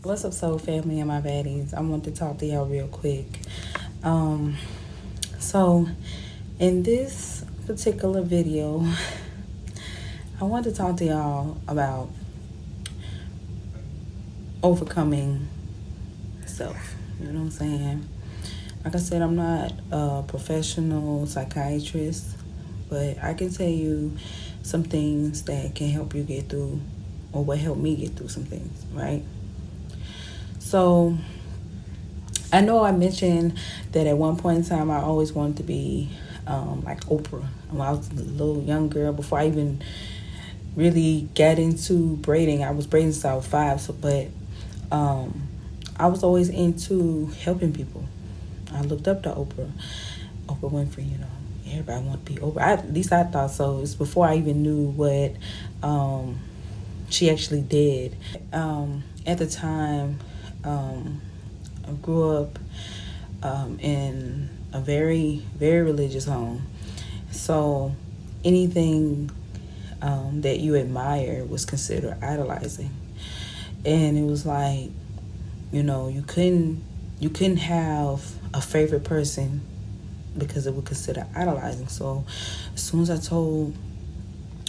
What's up, soul family and my baddies? I want to talk to y'all real quick. Um, so in this particular video, I want to talk to y'all about overcoming self. You know what I'm saying? Like I said, I'm not a professional psychiatrist, but I can tell you some things that can help you get through, or what helped me get through some things, right? So I know I mentioned that at one point in time I always wanted to be like Oprah. When I was a little young girl, before I even really got into braiding, I was braiding style 5. Um, I was always into helping people. I looked up to Oprah Winfrey. Everybody want to be Oprah. At least I thought so. It's before I even knew what she actually did. At the time, I grew up in a very, very religious home. So anything that you admire was considered idolizing. And it was like, you couldn't have a favorite person because it would consider idolizing. So as soon as I told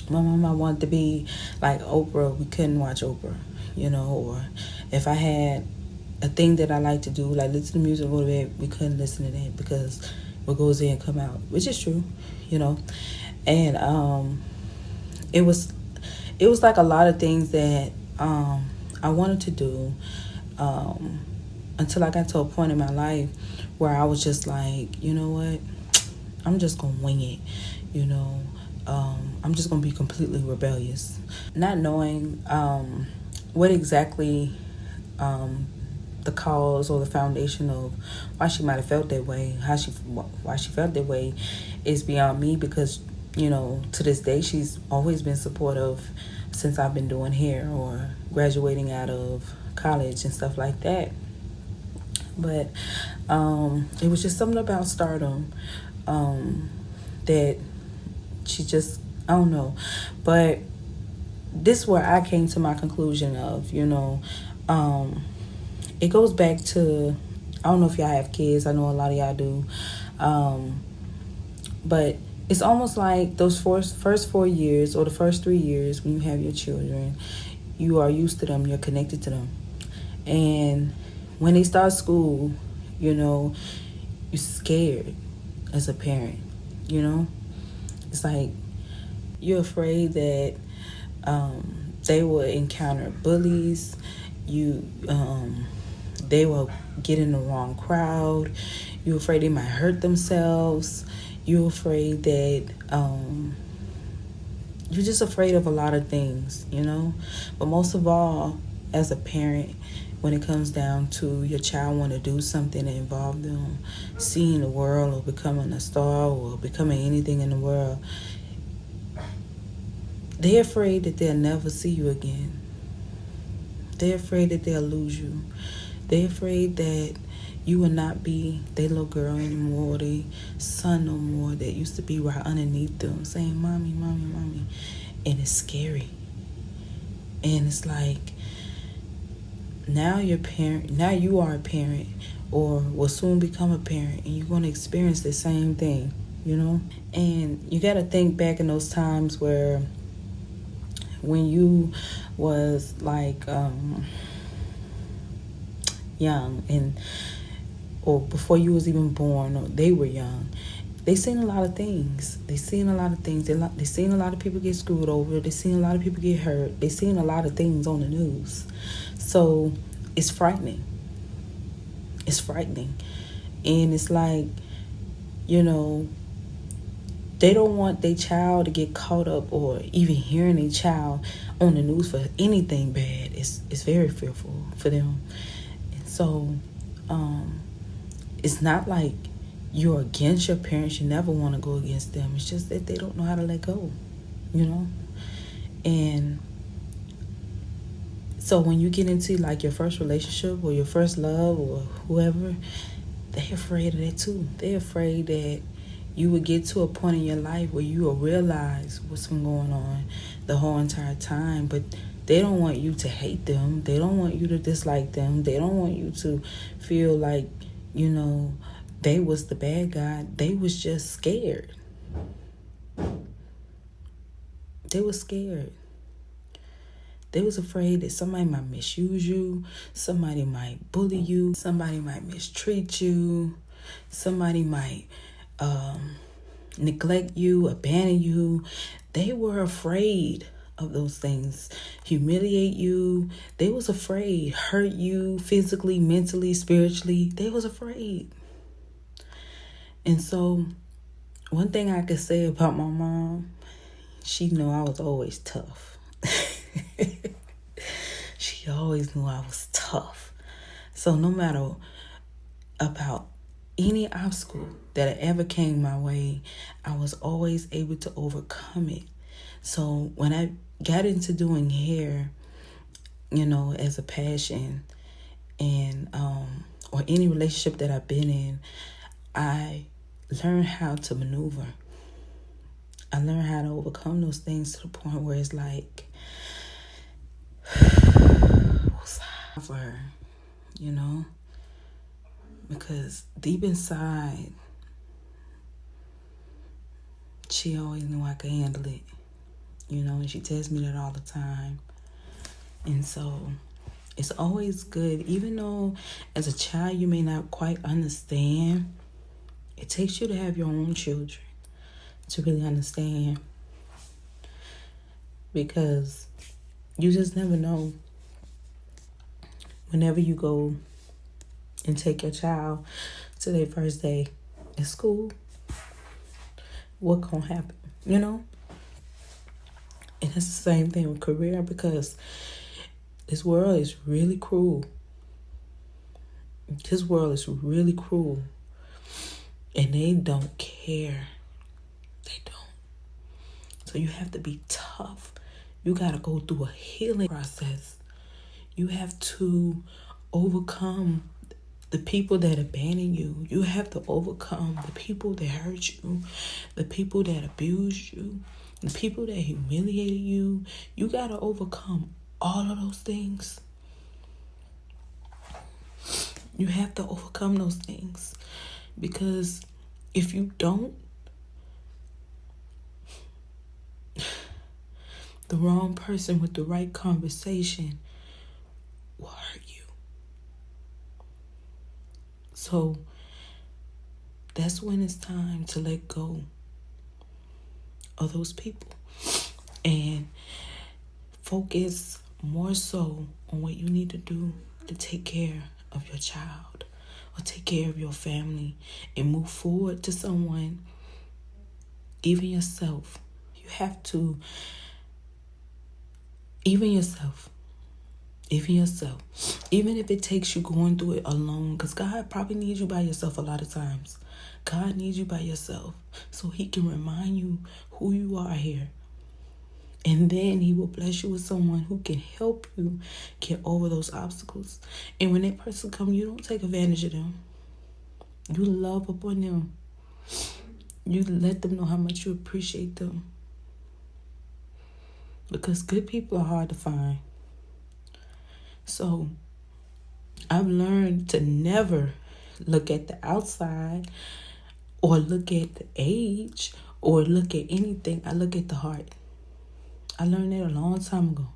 my mom I wanted to be like Oprah, we couldn't watch Oprah, or if I had a thing that I like to do, like listen to music, go to bed, we couldn't listen to that because what goes in come out, which is true, and it was like a lot of things that I wanted to do um, until I got to a point in my life where I was just like, you know what, I'm just gonna wing it, I'm just gonna be completely rebellious, not knowing what exactly the cause or the foundation of why she might have felt that way, why she felt that way, is beyond me. Because to this day she's always been supportive since I've been doing hair or graduating out of college and stuff like that. But it was just something about stardom that she just, I don't know. But this is where I came to my conclusion of, it goes back to, I don't know if y'all have kids. I know a lot of y'all do. But it's almost like those first 4 years or the first 3 years when you have your children, you are used to them, you're connected to them. And when they start school, you're scared as a parent, It's like you're afraid that they will encounter bullies, they will get in the wrong crowd, you're afraid they might hurt themselves, you're afraid that you're just afraid of a lot of things, But most of all, as a parent, when it comes down to your child want to do something that involve them seeing the world or becoming a star or becoming anything in the world, they're afraid that they'll never see you again. They're afraid that they'll lose you. They're afraid that you will not be their little girl anymore, their son no more that used to be right underneath them saying, "Mommy, mommy, mommy." And it's scary. And it's like, now you are a parent or will soon become a parent, and you're going to experience the same thing, And you got to think back in those times where when you was like young, or before you was even born, or they were young, they seen a lot of things. They seen a lot of people get screwed over. They seen a lot of people get hurt. They seen a lot of things on the news. So it's frightening. It's frightening. And it's like, they don't want their child to get caught up or even hearing their child on the news for anything bad. It's very fearful for them. And so it's not like you're against your parents. You never want to go against them. It's just that they don't know how to let go, And so when you get into like your first relationship or your first love or whoever, they're afraid of that too. They're afraid that you would get to a point in your life where you will realize what's been going on the whole entire time, but They don't want you to hate them. They don't want you to dislike them. They don't want you to feel like, you know, they was the bad guy. They was just scared. They was scared. They was afraid that somebody might misuse you. Somebody might bully you. Somebody might mistreat you. Somebody might neglect you, abandon you. They were afraid of those things. Humiliate you. They was afraid. Hurt you physically, mentally, spiritually. They was afraid. And so one thing I could say about my mom, she knew I was always tough. She always knew I was tough. So no matter about any obstacle that ever came my way, I was always able to overcome it. So when I got into doing hair, you know, as a passion, and or any relationship that I've been in, I learned how to maneuver. I learned how to overcome those things to the point where it's like for her, you know, because deep inside, she always knew I could handle it, you know, and she tells me that all the time. And so it's always good, even though as a child you may not quite understand, it takes you to have your own children to really understand, because you just never know. Whenever you go and take your child to their first day at school, what gonna happen, you know? And it's the same thing with career, because this world is really cruel. This world is really cruel. And they don't care. They don't. So you have to be tough. You got to go through a healing process. You have to overcome the people that abandon you. You have to overcome the people that hurt you, the people that abused you, the people that humiliated you. You got to overcome all of those things. You have to overcome those things, because if you don't, the wrong person with the right conversation will hurt you. So that's when it's time to let go of those people and focus more so on what you need to do to take care of your child or take care of your family and move forward to someone, even yourself. You have to, even yourself, even if it takes you going through it alone, because God probably needs you by yourself a lot of times. God needs you by yourself so he can remind you who you are here. And then he will bless you with someone who can help you get over those obstacles. And when that person comes, you don't take advantage of them. You love upon them. You let them know how much you appreciate them. Because good people are hard to find. So I've learned to never look at the outside or look at the age or look at anything. I look at the heart. I learned that a long time ago.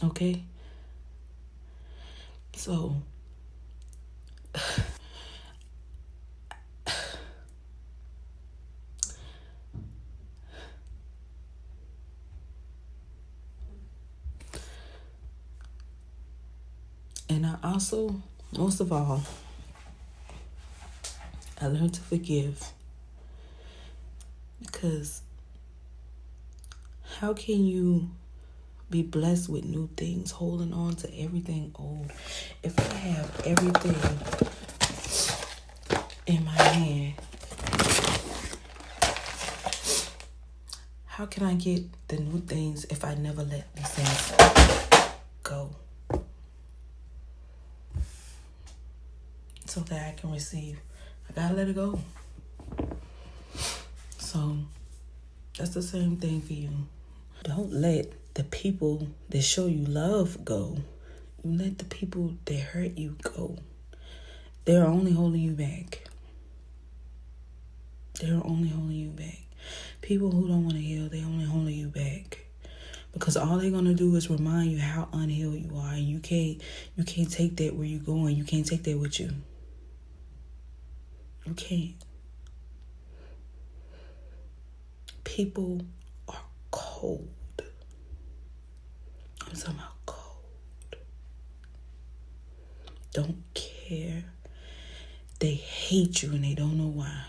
Okay? So and I also, most of all, I learned to forgive. Because how can you be blessed with new things, holding on to everything old? If I have everything in my hand, how can I get the new things if I never let these things go? So that I can receive. I gotta let it go. So that's the same thing for you. Don't let the people that show you love go. You let the people that hurt you go. They're only holding you back. They're only holding you back. People who don't want to heal, they only holding you back. Because all they're gonna do is remind you how unhealed you are. And you can't take that where you're going. You can't take that with you. You can't. People are cold. I'm talking about cold. Don't care. They hate you and they don't know why.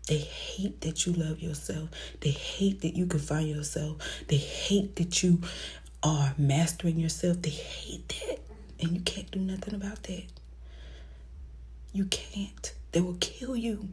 They hate that you love yourself. They hate that you can find yourself. They hate that you are mastering yourself. They hate that. And you can't do nothing about that. You can't. They will kill you.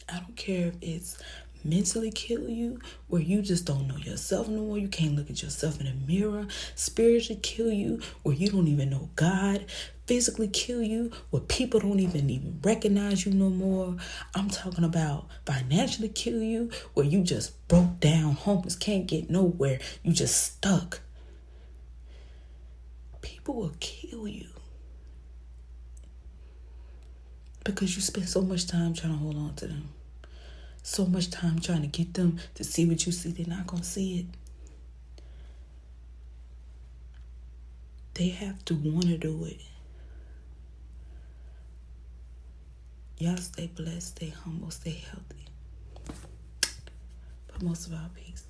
I don't care if it's mentally kill you, where you just don't know yourself no more. You can't look at yourself in the mirror. Spiritually kill you, where you don't even know God. Physically kill you, where people don't even recognize you no more. I'm talking about financially kill you, where you just broke down, homeless, can't get nowhere. You just stuck. People will kill you because you spend so much time trying to hold on to them. So much time trying to get them to see what you see. They're not going to see it. They have to want to do it. Y'all stay blessed, stay humble, stay healthy. But most of all, peace.